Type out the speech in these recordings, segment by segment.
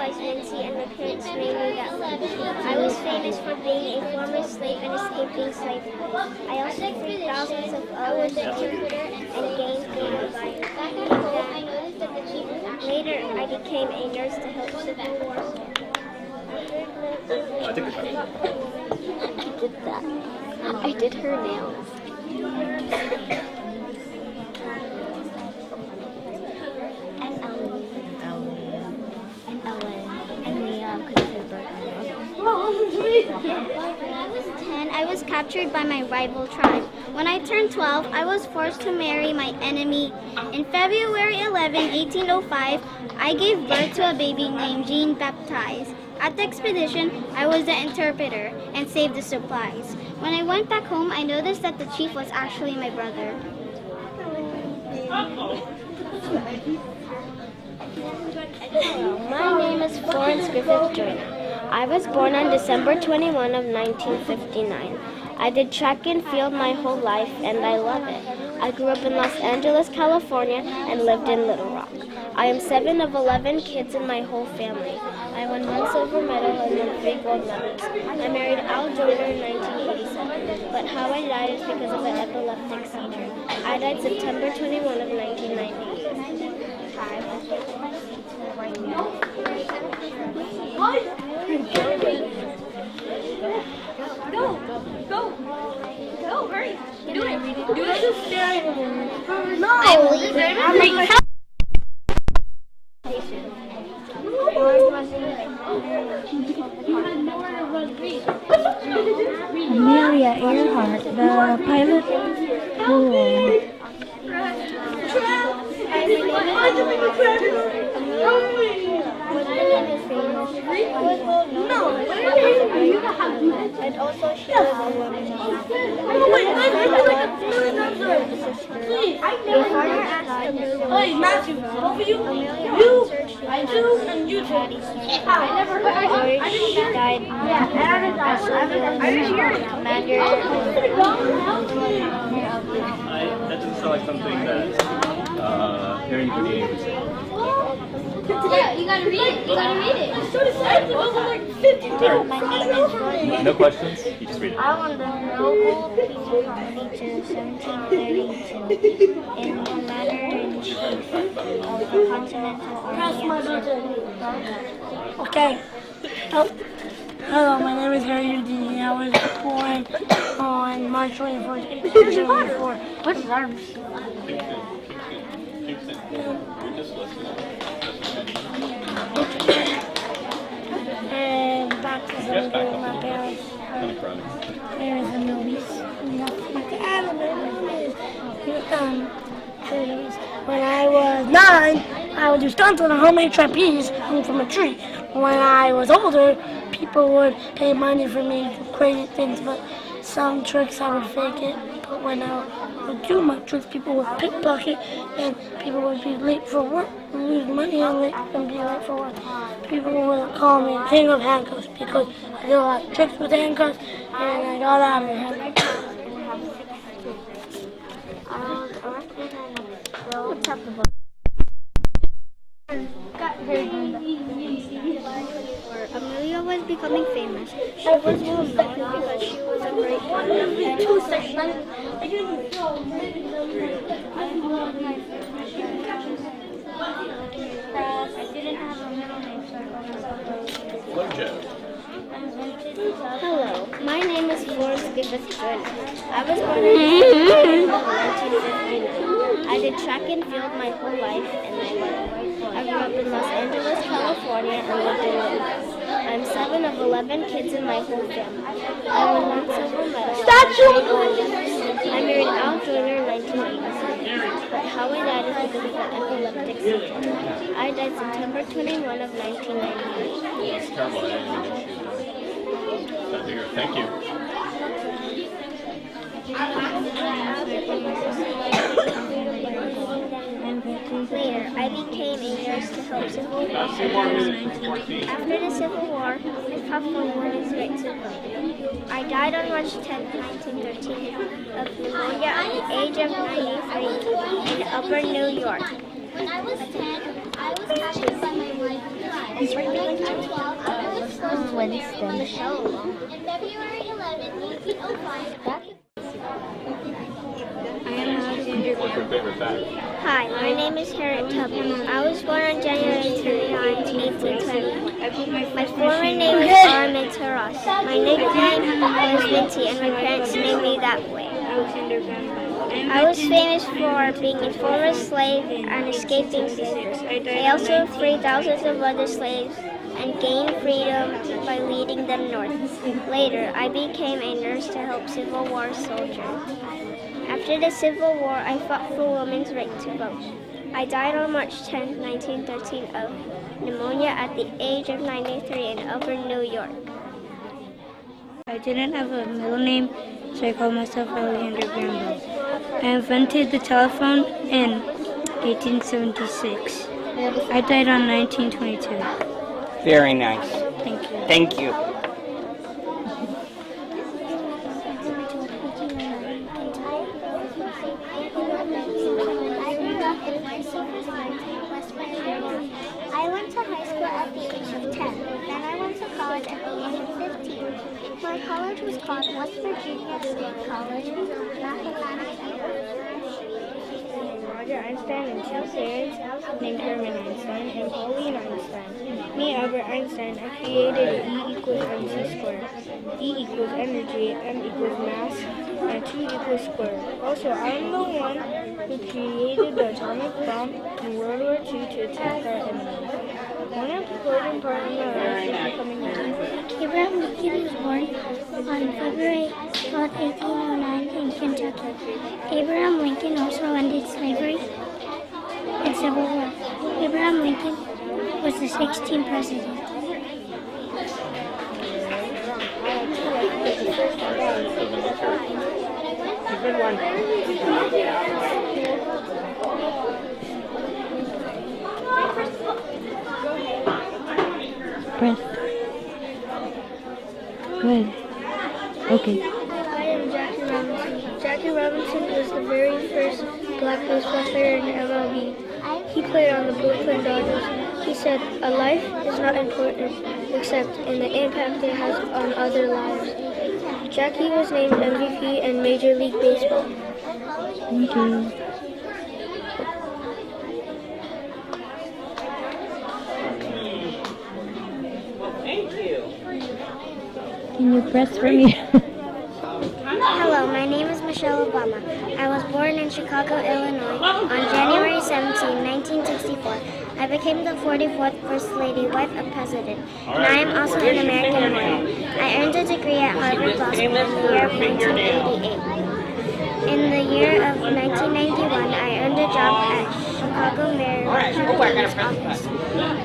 twice, Nancy, and my parents named me that way. I was famous for being a former slave and escaping slavery. I also freed thousands of others and gained fame and life. Later, I became a nurse to help Civil War. I think I did that. I did her nails. When I was 10, I was captured by my rival tribe. When I turned 12, I was forced to marry my enemy. In February 11, 1805, I gave birth to a baby named Jean Baptiste. At the expedition, I was the interpreter and saved the supplies. When I went back home, I noticed that the chief was actually my brother. My name is Florence Griffith Joyner. I was born on December 21 of 1959. I did track and field my whole life, and I love it. I grew up in Los Angeles, California, and lived in Little Rock. I am 7 of 11 kids in my whole family. I won 1 silver medal and won 3 gold medals. I married Al Joyner in 1987, but how I died is because of an epileptic seizure. I died September 21 of 1998. Go, hurry. Do it. No! I believe it. Amelia Earhart, the pilot who and also she was a woman. Matthew, over you, I do, and you two. I never heard. She died as commander. That doesn't sound like something that Harry Houdini would say. Yeah, you gotta read it. You gotta read it. So decided over like 50 people. No questions? You just read it. I won the Nobel Peace Prize in 1732 in Commander-in-Chief of the Continental Army. Okay. Hello, my name is Harry Houdini. I was born on March 24th, 1874. What's arms? And back to the with my parents. Parents and movies. When I was 9, I would do stunts on a homemade trapeze hung from a tree. When I was older, people would pay money for me to do crazy things, but some tricks I would fake it. But when I would do my tricks, people would pickpocket and people would be late for work, lose money on it, and be late for work. People would call me King of Handcuffs because I did a lot of tricks with handcuffs and I got out of the handcuffs. What's up about? Amelia was becoming famous. She was well known because she was a great woman. I didn't have a middle name, so Hello, my name is Florence Griffith Joyner. I was born in 1959. I did track and field my whole life, and I loved it. I grew up in Los Angeles, California, and lived in Little Rock. I'm 7 of 11 kids in my whole family. I won 1 silver medal. I married Al Joyner in 1987, but how I died is because of an epileptic seizure. I died September 21 of 1998. It's terrible. Thank you. Later, I became a nurse to help Civil War soldiers. After the Civil War, my papa wanted to get to vote. I died on March 10, 1913, of pneumonia at the age of 93 in Upper New York. When I was 10, I was He's right behind you. Winston. In February 11, 1905. What's your favorite fact? Hi, my name is Harriet Tubman. I was born on January 29, 1820. My former name is Armin Taras. My nickname was Minty, and my parents named me that way. I was famous for being a former slave and escaping slavery. I also freed thousands of other slaves and gained freedom by leading them north. Later, I became a nurse to help Civil War soldiers. After the Civil War, I fought for women's right to vote. I died on March 10, 1913 of pneumonia at the age of 93 in Elburn, New York. I didn't have a middle name, so I called myself Alexander Graham Bell. I invented the telephone in 1876. I died on 1922. Very nice. Thank you. Thank you. I went to high school at the age of 10. Then I went to college at the age of 15. My college was called West Virginia State College. Roger Einstein and two parents named Herman Einstein and Pauline Einstein. Me, Albert Einstein, I created E equals mc squared. E equals energy, m equals mass, and 2 equals square. Also, I'm the one who created the atomic bomb in World War II to attack our enemies. One important part of my life is becoming a Abraham Lincoln was born on February 12, 1809 in Kentucky. Abraham Lincoln also ended slavery and Civil War. Abraham Lincoln was the 16th president. Good one. Press. Good. Okay. I am Jackie Robinson. Jackie Robinson was the very first black baseball player in MLB. He played on the Brooklyn Dodgers. He said, "A life is not important except in the impact it has on other lives." Jackie was named MVP in Major League Baseball. Thank you. Can you press for me? Hello, my name is Michelle Obama. I was born in Chicago, Illinois on January 17, 1964. I became the 44th First Lady, wife of President, and I am also an American woman. I earned a degree at Harvard Law School in the year of 1988. In the year of 1991, I earned a job at Chicago Mayor Richard office.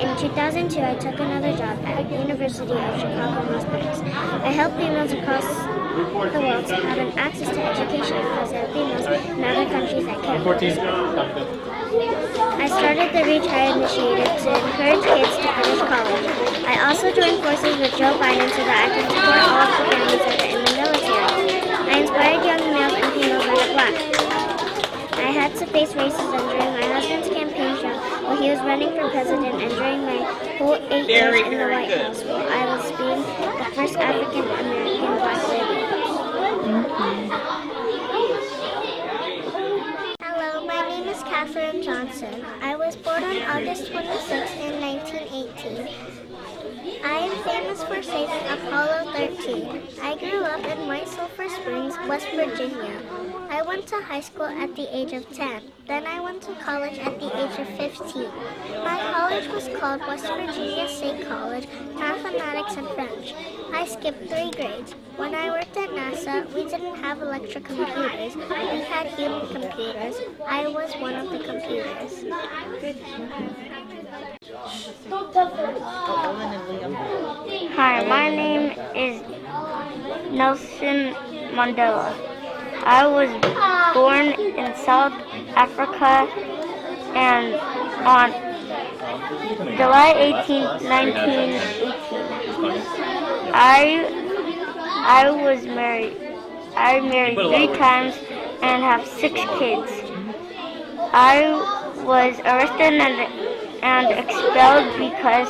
In 2002, I took another job at the University of Chicago Hospitals. I help females across the world to have an access to education because there are females in other countries that can't go to school. I started the Reach High Initiative to encourage kids to finish college. I also joined forces with Joe Biden so that I can support all of the families that are in the military. I inspired young males and females that are black. I had to face racism during my husband's campaign show while he was running for president and during my whole 8 years in the White House while I was being the first African American black lady. Hello, my name is Katherine Johnson. I was born on August 26 in 1918. I am famous for saving Apollo 13. I grew up in White Sulphur Springs, West Virginia. I went to high school at the age of 10. Then I went to college at the age of 15. My college was called West Virginia State College, Mathematics and French. I skipped 3 grades. When I worked at NASA, we didn't have electric computers. We had human computers. I was one of the computers. Hi, my name is Nelson Mandela. I was born in South Africa and on July 18, 1918. I was married. I married 3 times and have 6 kids. I was arrested and expelled because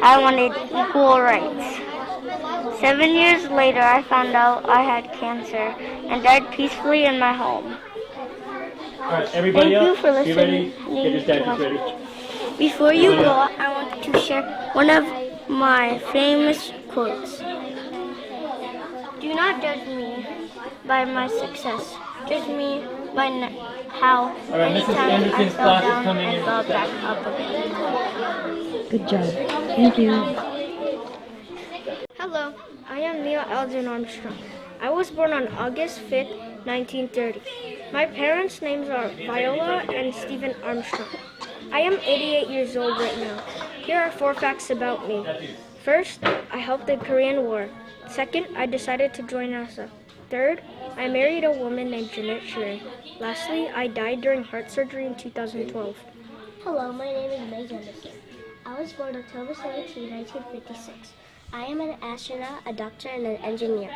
I wanted equal rights. 7 years later, I found out I had cancer and died peacefully in my home. Alright, everybody Thank you up. for Be ready. listening Get your statues to ready. Before you go, I want to share one of my famous quotes. Do not judge me by my success. Judge me by how Alright, many Mrs. times I Anderson's fell class is down coming and in. fell back up again. Good job. Thank you. Hello, I am Jin Armstrong. I was born on August 5th, 1930. My parents' names are Viola and Stephen Armstrong. I am 88 years old right now. Here are 4 facts about me. First, I helped the Korean War. Second, I decided to join NASA. Third, I married a woman named Jeanette Schurren. Lastly, I died during heart surgery in 2012. Hello, my name is Meg Anderson. I was born October 17, 1956. I am an astronaut, a doctor, and an engineer.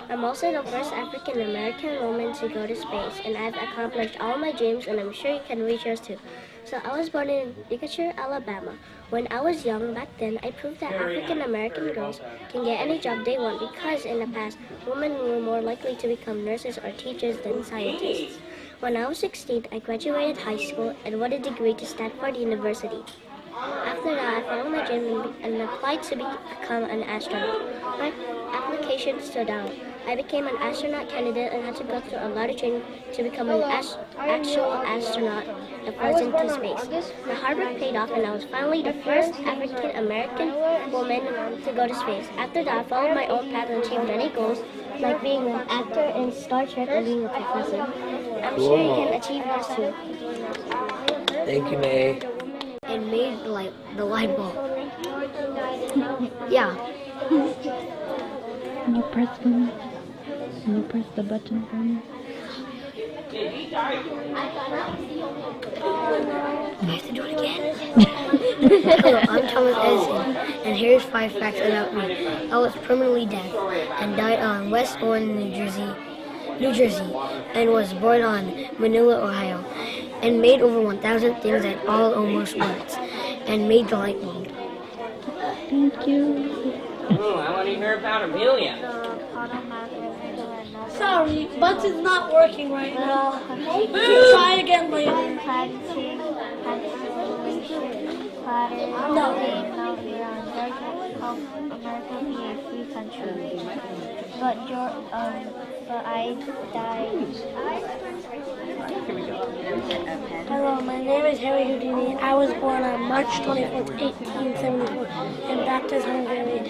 I'm also the first African American woman to go to space, and I've accomplished all my dreams, and I'm sure you can reach yours too. So I was born in Decatur, Alabama. When I was young back then, I proved that African American girls can get any job they want because in the past, women were more likely to become nurses or teachers than scientists. When I was 16, I graduated high school and won a degree to Stanford University. After that, I followed my dream and applied to become an astronaut. My application stood out. I became an astronaut candidate and had to go through a lot of training to become an actual astronaut that flies into space. My hard work paid off and I was finally the first African American woman to go to space. After that, I followed my own path and achieved many goals, like being an actor in Star Trek and being a professor. I'm sure you can achieve yours too. Thank you, May. And made the light bulb. Yeah. Can you press for me? Can you press the button for me? I have to do it again. Hello, I'm Thomas Edison, and here's 5 facts about me. I was permanently deaf and died on West Orange, New Jersey, and was born on Manila, Ohio, and made over 1,000 things at all almost once, and made the light bulb. Thank you. Oh, I want to hear about Amelia. Sorry, button's not working right now. Try again later. No. But I died. Hello, my name is Harry Houdini. I was born on March 24th, 1874 in Baptist, Hungary.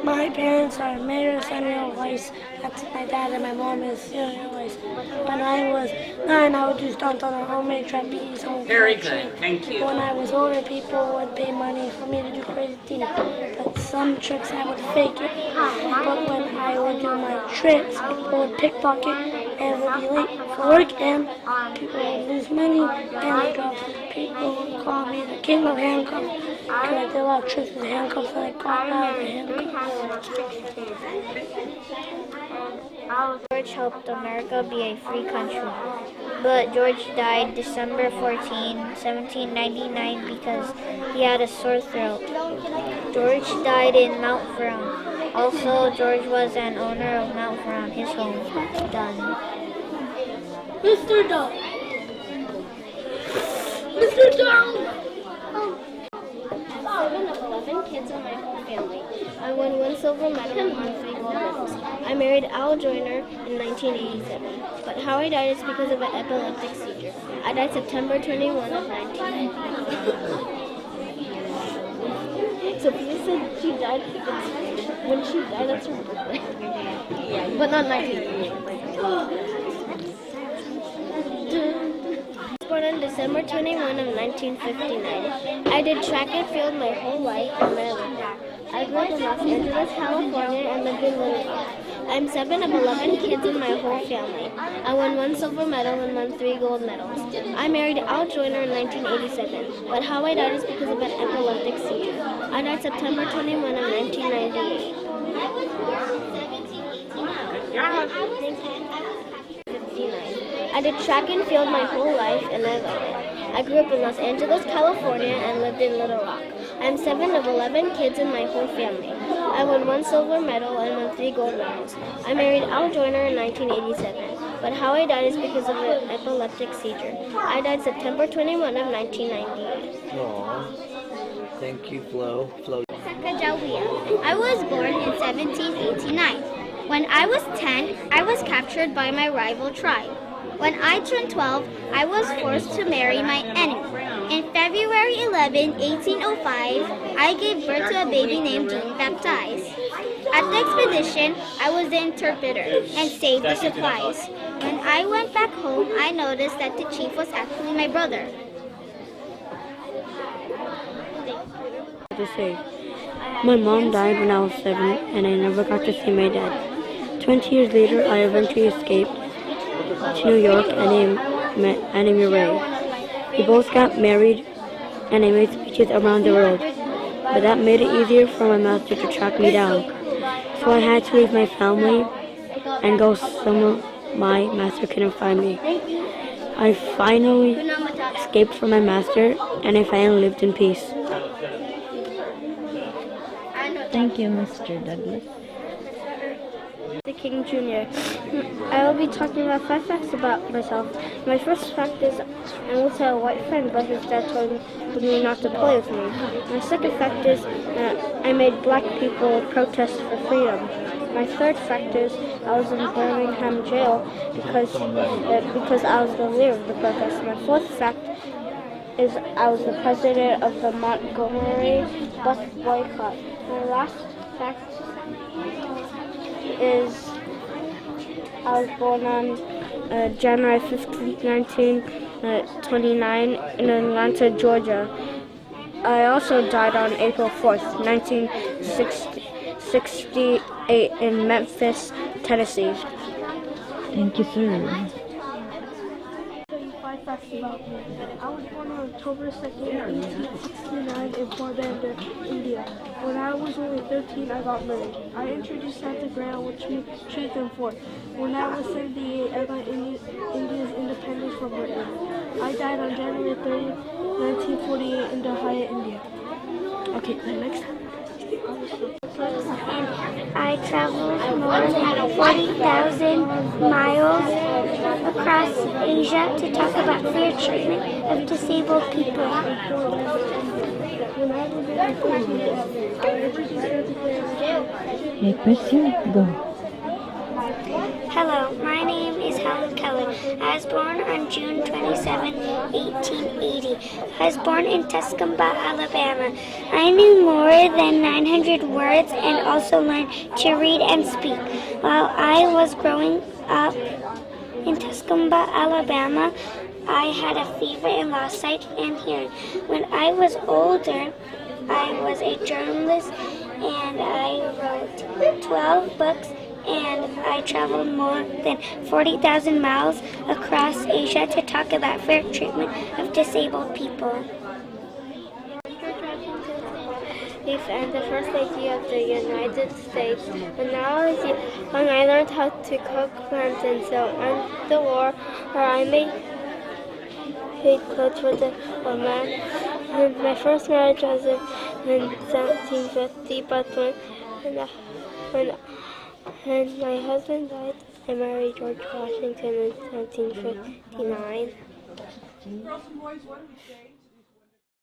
My parents are Mayor Samuel Weiss, that's my dad, and my mom is Celia Weiss. When I was 9, I would do stunts on a homemade trapeze. Very good, thank you. When I was older, people would pay money for me to do crazy things, but some tricks I would fake it. But when I would do my tricks, people would pickpocket and would be late for work, and people would lose money and drugs. People would call me the king of handcuffs because I did a lot of tricks with handcuffs that I got out of the handcuffs. George helped America be a free country, but George died December 14, 1799 because he had a sore throat. George died in Mount Vernon. Also, George was an owner of Mount Vernon, his home. Done. Mr. Duck! Mr. Duck! 7 of 11 kids in my whole family. I won 1 silver medal and 1 3 gold medals. I married Al Joyner in 1987, but how I died is because of an epileptic seizure. I died September 21 of 1990. Sophia said she died when she died, that's her birthday. Yeah, but not 1990. Born on December 21 of 1959. I did track and field my whole life and I lived there. I grew up in Los Angeles, California, and lived in Little Rock. I'm 7 of 11 kids in my whole family. I won 1 silver medal and won 3 gold medals. I married Al Joyner in 1987, but how I died is because of an epileptic seizure. I died September 21 of 1998. I did track and field my whole life and I love it. I grew up in Los Angeles, California, and lived in Little Rock. I'm 7 of 11 kids in my whole family. I won 1 silver medal and won 3 gold medals. I married Al Joyner in 1987, but how I died is because of an epileptic seizure. I died September 21 of 1998. Aww. Thank you, Flo. I was born in 1789. When I was 10, I was captured by my rival tribe. When I turned 12, I was forced to marry my enemy. In February 11, 1805, I gave birth to a baby named Jean baptized. At the expedition, I was the interpreter and saved the supplies. When I went back home, I noticed that the chief was actually my brother. To say, my mom died when I was 7, and I never got to see my dad. 20 years later, I eventually escaped to New York, and I met Annie Ray. We both got married, and I made speeches around the world, but that made it easier for my master to track me down. So I had to leave my family and go somewhere my master couldn't find me. I finally escaped from my master, and I finally lived in peace. Thank you, Mr. Douglas. The King Jr. I will be talking about 5 facts about myself. My first fact is I'm also a white friend, but his dad told me not to play with me. My second fact is I made black people protest for freedom. My third fact is I was in Birmingham jail because I was the leader of the protest. My fourth fact is I was the president of the Montgomery bus boycott. My last fact is I was born on January 15, 1929 in Atlanta, Georgia. I also died on April 4th, 1968 in Memphis, Tennessee. Thank you, sir. 5 facts about me. I was born on October 2nd, 1869 in Porbandar, India. When I was only 13, I got married. I introduced Santa Grail, which means truth and forth. When I was 78, I got India's independence from Britain. I died on January 30th, 1948 in Dhaka, India. Okay, the next time. I traveled more than 40,000 miles across Asia to talk about fair treatment of disabled people. A question, go. Hello, my name is Helen Keller. I was born on June 27, 1880. I was born in Tuscaloosa, Alabama. I knew more than 900 words and also learned to read and speak. While I was growing up in Tuscaloosa, Alabama, I had a fever and lost sight and hearing. When I was older, I was a journalist and I wrote 12 books. And I traveled more than 40,000 miles across Asia to talk about fair treatment of disabled people. And the first lady of the United States. When I learned how to cook, plant, and sew, and the war, where I made clothes for the woman. And my first marriage was in 1750, but when my husband died, I married George Washington in 1759.